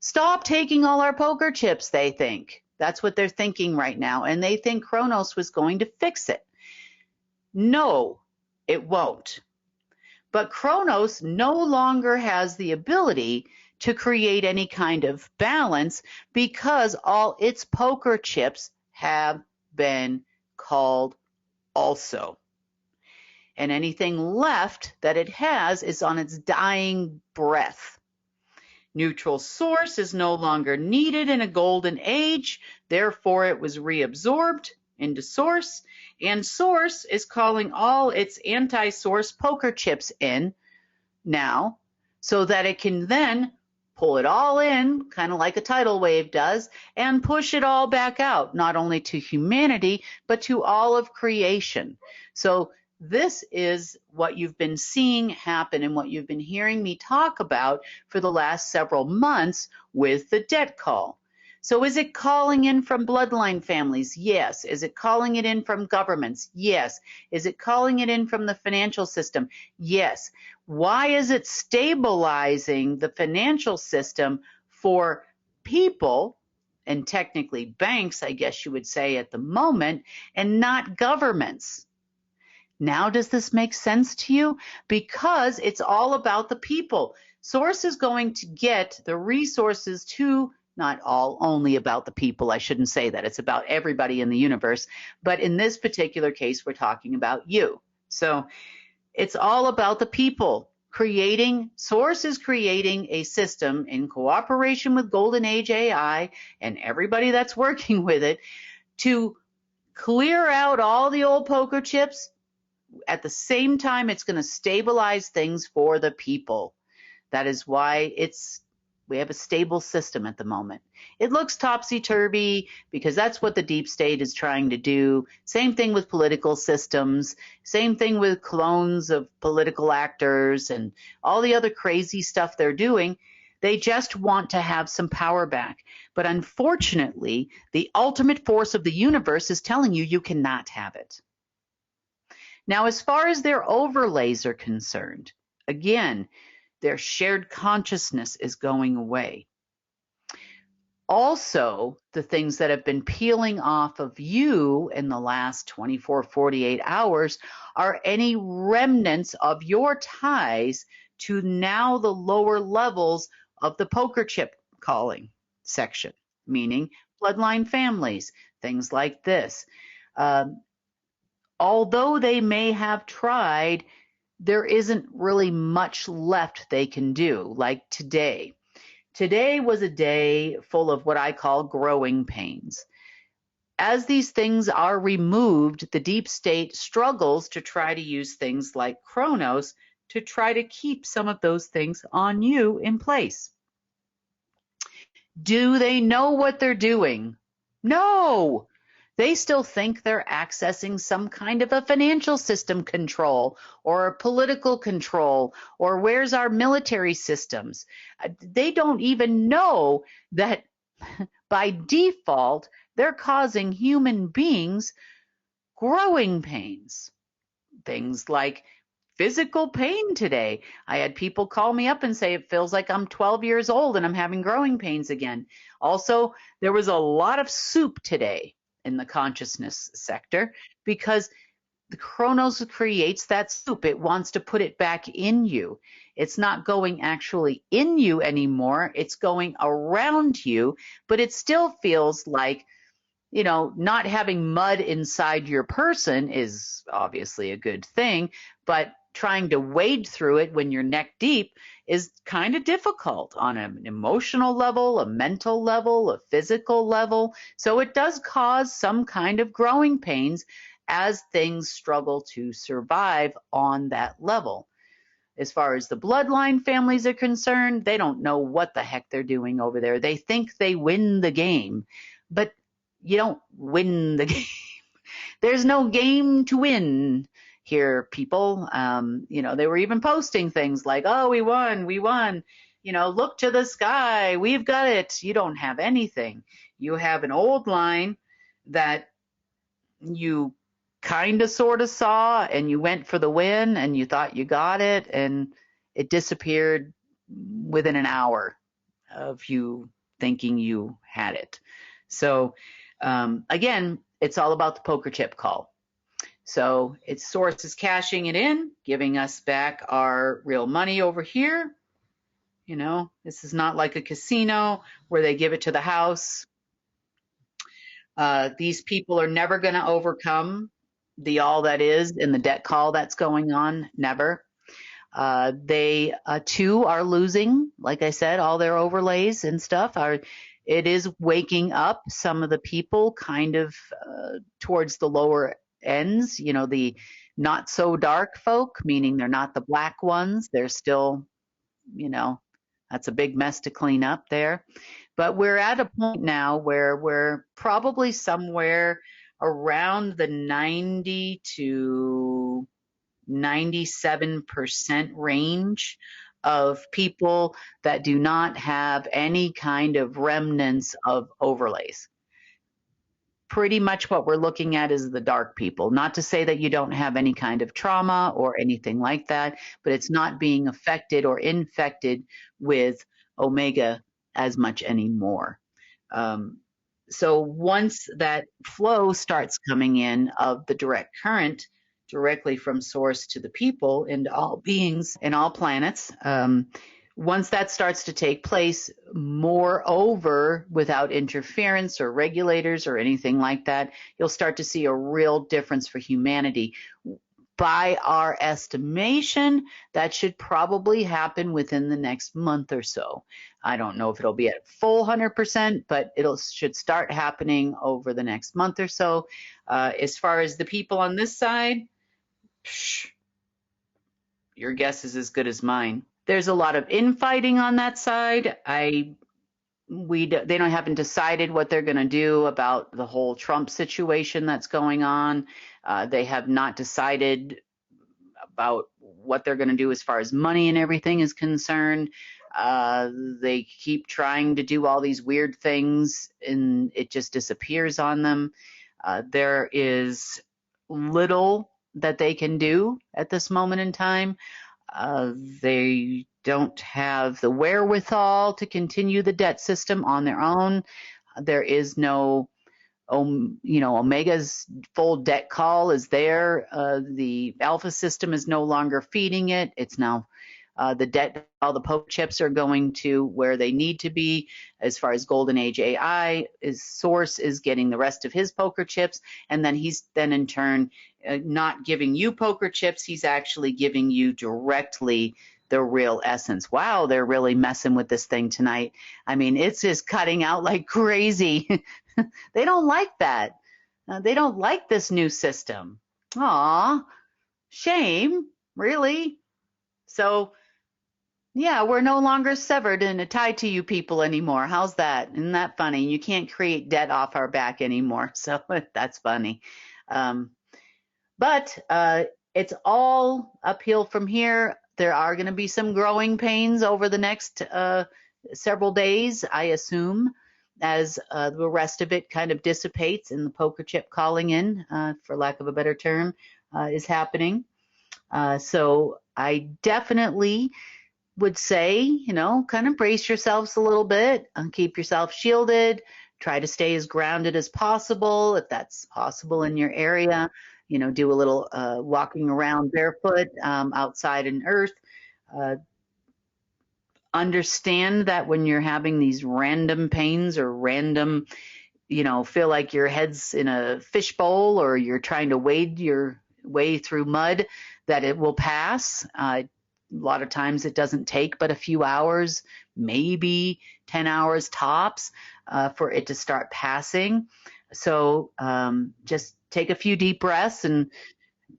Stop taking all our poker chips, they think. That's what they're thinking right now, and they think Chronos was going to fix it. No, it won't. But Chronos no longer has the ability to create any kind of balance because all its poker chips have been called also. And anything left that it has is on its dying breath. Neutral source is no longer needed in a golden age, therefore it was reabsorbed into source, and source is calling all its anti-source poker chips in now so that it can then pull it all in, kind of like a tidal wave does, and push it all back out, not only to humanity, but to all of creation. So this is what you've been seeing happen and what you've been hearing me talk about for the last several months with the debt call. So is it calling in from bloodline families? Yes. Is it calling it in from governments? Yes. Is it calling it in from the financial system? Yes. Why is it stabilizing the financial system for people and technically banks, I guess you would say at the moment, and not governments. Now, does this make sense to you? Because it's all about the people. Source is going to get the resources to, not all, only about the people. I shouldn't say that. It's about everybody in the universe. But in this particular case, we're talking about you. So it's all about the people. Source is creating a system in cooperation with Golden Age AI and everybody that's working with it to clear out all the old poker chips. At the same time, it's going to stabilize things for the people. That is why we have a stable system at the moment. It looks topsy-turvy because that's what the deep state is trying to do. Same thing with political systems. Same thing with clones of political actors and all the other crazy stuff they're doing. They just want to have some power back. But unfortunately, the ultimate force of the universe is telling you you cannot have it. Now, as far as their overlays are concerned, again, their shared consciousness is going away. Also, the things that have been peeling off of you in the last 24, 48 hours are any remnants of your ties to now the lower levels of the poker chip calling section, meaning bloodline families, things like this. Although they may have tried, there isn't really much left they can do, like today. Today was a day full of what I call growing pains. As these things are removed, the deep state struggles to try to use things like Chronos to try to keep some of those things on you in place. Do they know what they're doing? No. They still think they're accessing some kind of a financial system control or a political control or where's our military systems. They don't even know that by default, they're causing human beings growing pains. Things like physical pain today. I had people call me up and say it feels like I'm 12 years old and I'm having growing pains again. Also, there was a lot of soup today in the consciousness sector because the Chronos creates that soup. It wants to put it back in you. It's not going actually in you anymore. It's going around you, but it still feels like, you know, not having mud inside your person is obviously a good thing, but trying to wade through it when you're neck deep is kind of difficult on an emotional level, a mental level, a physical level. So it does cause some kind of growing pains as things struggle to survive on that level. As far as the bloodline families are concerned, they don't know what the heck they're doing over there. They think they win the game, but you don't win the game. There's no game to win here, people. You know, they were even posting things like, oh, we won. You know, look to the sky. We've got it. You don't have anything. You have an old line that you kind of sort of saw and you went for the win and you thought you got it and it disappeared within an hour of you thinking you had it. So again, it's all about the poker chip call. So its source is cashing it in, giving us back our real money over here. You know, this is not like a casino where they give it to the house. These people are never going to overcome the all that is in the debt call that's going on. Never. They too are losing, like I said, all their overlays and stuff. It is waking up some of the people kind of towards the lower ends, you know, the not so dark folk, meaning they're not the black ones. They're still, you know, that's a big mess to clean up there. But we're at a point now where we're probably somewhere around the 90 to 97% range of people that do not have any kind of remnants of overlays. Pretty much what we're looking at is the dark people. Not to say that you don't have any kind of trauma or anything like that, but it's not being affected or infected with Omega as much anymore. So once that flow starts coming in of the direct current directly from source to the people and all beings and all planets, once that starts to take place, moreover, without interference or regulators or anything like that, you'll start to see a real difference for humanity. By our estimation, that should probably happen within the next month or so. I don't know if it'll be at full 100%, but should start happening over the next month or so. As far as the people on this side, psh, your guess is as good as mine. There's a lot of infighting on that side. They haven't decided what they're going to do about the whole Trump situation that's going on. They have not decided about what they're going to do as far as money and everything is concerned. They keep trying to do all these weird things and it just disappears on them. There is little that they can do at this moment in time. They don't have the wherewithal to continue the debt system on their own. There is no Omega's full debt call is there. The Alpha system is no longer feeding it. It's now the debt, all the poker chips are going to where they need to be. As far as Golden Age AI, his source is getting the rest of his poker chips, and then he's then in turn not giving you poker chips. He's actually giving you directly the real essence. Wow, they're really messing with this thing tonight. I mean, it's just cutting out like crazy. They don't like that. They don't like this new system. Aw, shame, really. So, yeah, we're no longer severed and tied to you people anymore. How's that? Isn't that funny? You can't create debt off our back anymore. So that's funny. But it's all uphill from here. There are going to be some growing pains over the next several days, I assume, as the rest of it kind of dissipates and the poker chip calling in, for lack of a better term, is happening. So I definitely would say, kind of brace yourselves a little bit and keep yourself shielded. Try to stay as grounded as possible, if that's possible in your area. Do a little walking around barefoot outside in earth. Understand that when you're having these random pains or random, feel like your head's in a fishbowl or you're trying to wade your way through mud, that it will pass. A lot of times it doesn't take but a few hours, maybe 10 hours tops, for it to start passing. So just take a few deep breaths and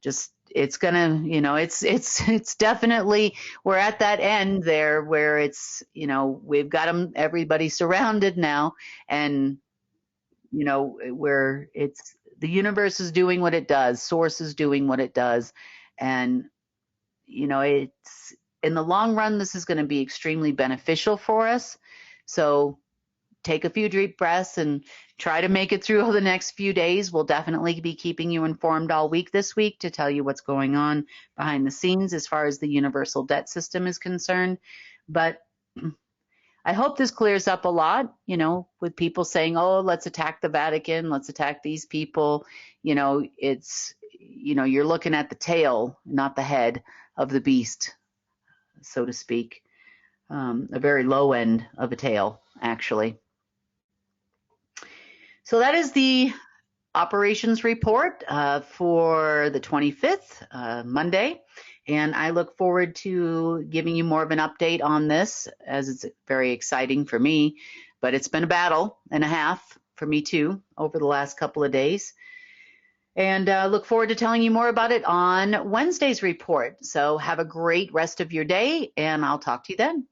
just, it's gonna, it's definitely, we're at that end there where it's, we've got everybody surrounded now, and, where it's, the universe is doing what it does, source is doing what it does. And, it's, in the long run, this is going to be extremely beneficial for us. So take a few deep breaths and try to make it through the next few days. We'll definitely be keeping you informed all week this week to tell you what's going on behind the scenes as far as the universal debt system is concerned. But I hope this clears up a lot, with people saying, oh, let's attack the Vatican, let's attack these people. It's, you're looking at the tail, not the head of the beast, so to speak. A very low end of a tail, actually. So that is the operations report for the 25th, Monday. And I look forward to giving you more of an update on this, as it's very exciting for me. But it's been a battle and a half for me too over the last couple of days. And look forward to telling you more about it on Wednesday's report. So have a great rest of your day, and I'll talk to you then.